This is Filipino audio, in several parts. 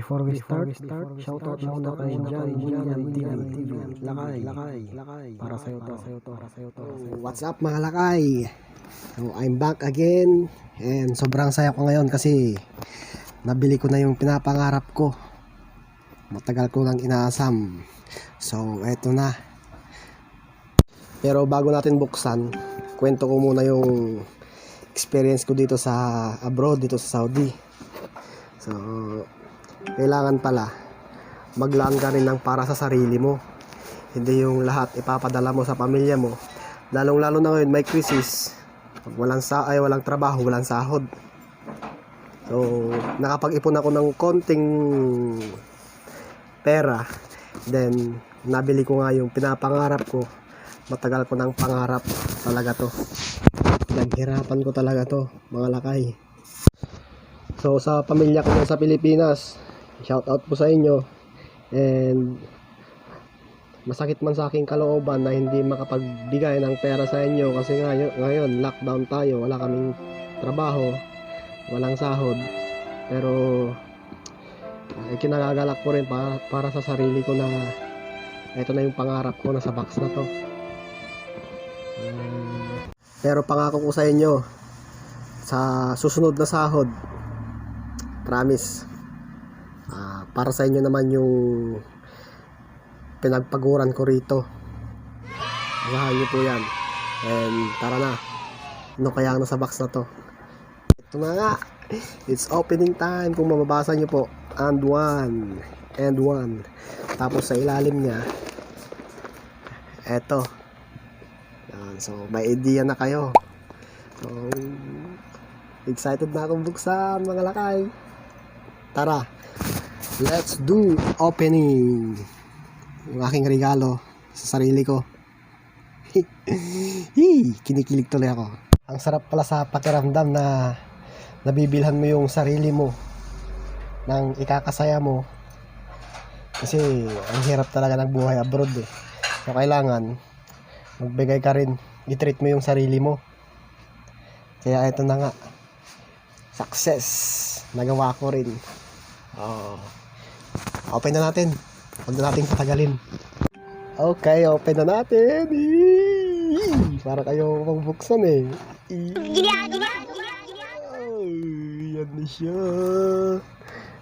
Before we start, shoutout muna kay John Bunyan TV. Lakay. Para sa'yo to. What's up mga lakay? So, I'm back again. And sobrang saya ko ngayon kasi nabili ko na yung pinapangarap ko. Matagal ko nang inaasam. So, eto na. Pero bago natin buksan, kwento ko muna yung experience ko dito sa abroad, dito sa Saudi. So, kailangan pala maglaan ka rin ng para sa sarili mo. Hindi yung lahat ipapadala mo sa pamilya mo. Lalong-lalo na ngayon may crisis. Walang trabaho, walang sahod. So, nakapag-ipon ako ng konting pera. Then, nabili ko nga yung pinapangarap ko. Matagal ko ng pangarap talaga to. Naghirapan ko talaga to, mga lakay. So, sa pamilya ko sa Pilipinas, shout out po sa inyo. And masakit man sa aking kalooban na hindi makapagbigay ng pera sa inyo kasi ngayon lockdown tayo, wala kaming trabaho, walang sahod. Pero kinagagalak ko rin para sa sarili ko na ito na yung pangarap ko, nasa box na to. Pero pangako ko sa inyo, sa susunod na sahod, promise, para sa inyo naman yung pinagpaguran ko rito. Usahan nyo po yan. And tara na, ano kaya ang nasa box na to? Ito na nga, it's opening time. Kung mababasa nyo po, and one. Tapos sa ilalim nya, eto. Yan, so may idea na kayo. So excited na akong buksan, mga lakay. Tara, let's do opening. Yung aking regalo sa sarili ko. Kinikilig tuloy ako. Ang sarap pala sa pakiramdam na nabibilhan mo yung sarili mo ng ikakasaya mo. Kasi ang hirap talaga ng buhay abroad eh. So kailangan magbigay ka rin, i-treat mo yung sarili mo. Kaya ito na nga, success, nagawa ko rin. Open na natin. Huwag na natin patagalin. Okay, open na natin. Para kayo magbuksan eh. Yan na siya.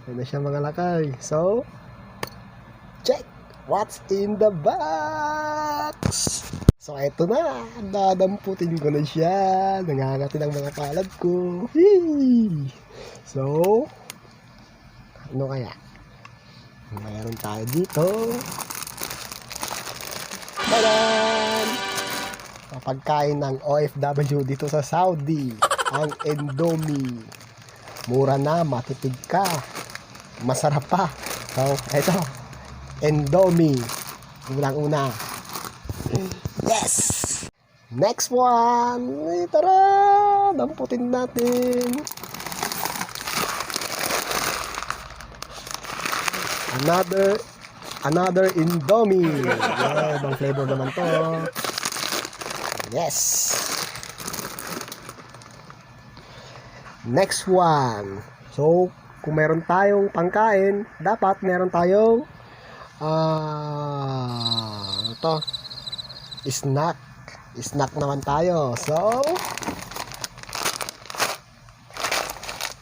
Yan na siya, mga lakay. So, check what's in the box. So, eto na. Dadamputin ko na siya. Nangangati ng mga palad ko. So, ano kaya? Mayroon tayo dito. Tadan! Pagkain ng OFW dito sa Saudi. Ang Indomie. Mura na, matipid ka. Masarap pa. So, eto. Indomie. Unang-una. Yes! Next one. Tara! Damputin natin. Another Indomie. Yeah, ibang flavor naman to. Yes. Next one. So, kung meron tayong pangkain, dapat meron tayong snack naman tayo. So,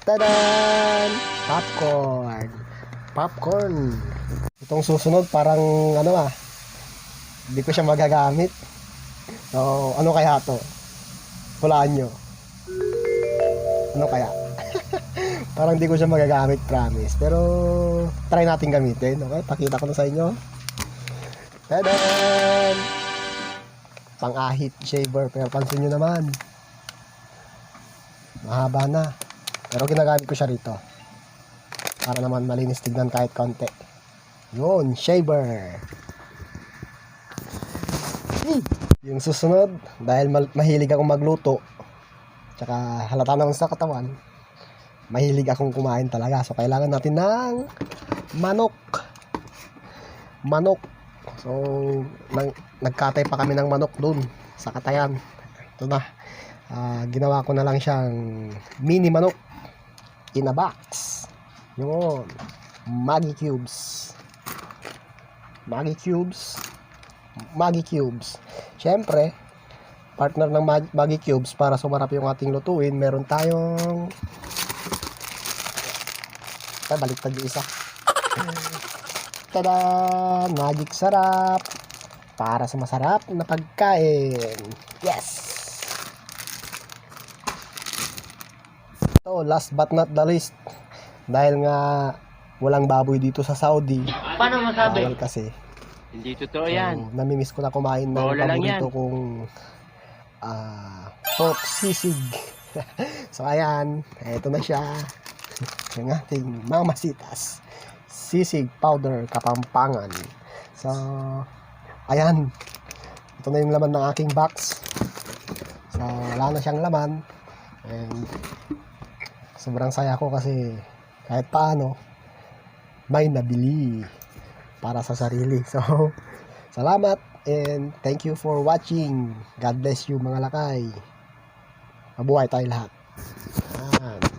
tadan! Popcorn. Itong susunod parang hindi ko siya magagamit. So, ano kaya to? Hulaan nyo. Ano kaya? Parang hindi ko siya magagamit, promise. Pero, try natin gamitin. Okay? Pakita ko na sa inyo. Tadan! Pang-ahit shaver. Pero pansin nyo naman. Mahaba na. Pero ginagamit ko siya rito. Para naman malinis tignan kahit konti. Yun, shaver. Yung susunod, dahil mahilig akong magluto, tsaka halata naman sa katawan, mahilig akong kumain talaga. So, kailangan natin ng manok. So, nagkatay pa kami ng manok dun sa Katayan. Ito na. Ginawa ko na lang siyang mini manok in a box. Yun. Maggi Cubes. Maggi Cubes. Siyempre, partner ng Maggi Cubes para sumarap yung ating lutuin, meron tayong baliktad yung isa. Tada! Magic sarap para sa masarap na pagkain. Yes! So, last but not the least, dahil nga walang baboy dito sa Saudi, Paano masabi? bawal kasi. Hindi totoo yan. So, namimiss ko na kumain ng Bola lang paborito yan. kong pork sisig. So, ayan. Ito na siya. Yung ating mamasitas. Sisig powder Kapampangan. So, ayan. Ito na yung laman ng aking box. So, wala na siyang laman. And, sobrang saya ko kasi kahit paano, may nabili para sa sarili. So, salamat and thank you for watching. God bless you mga lakay. Mabuhay tayo lahat. Ayan.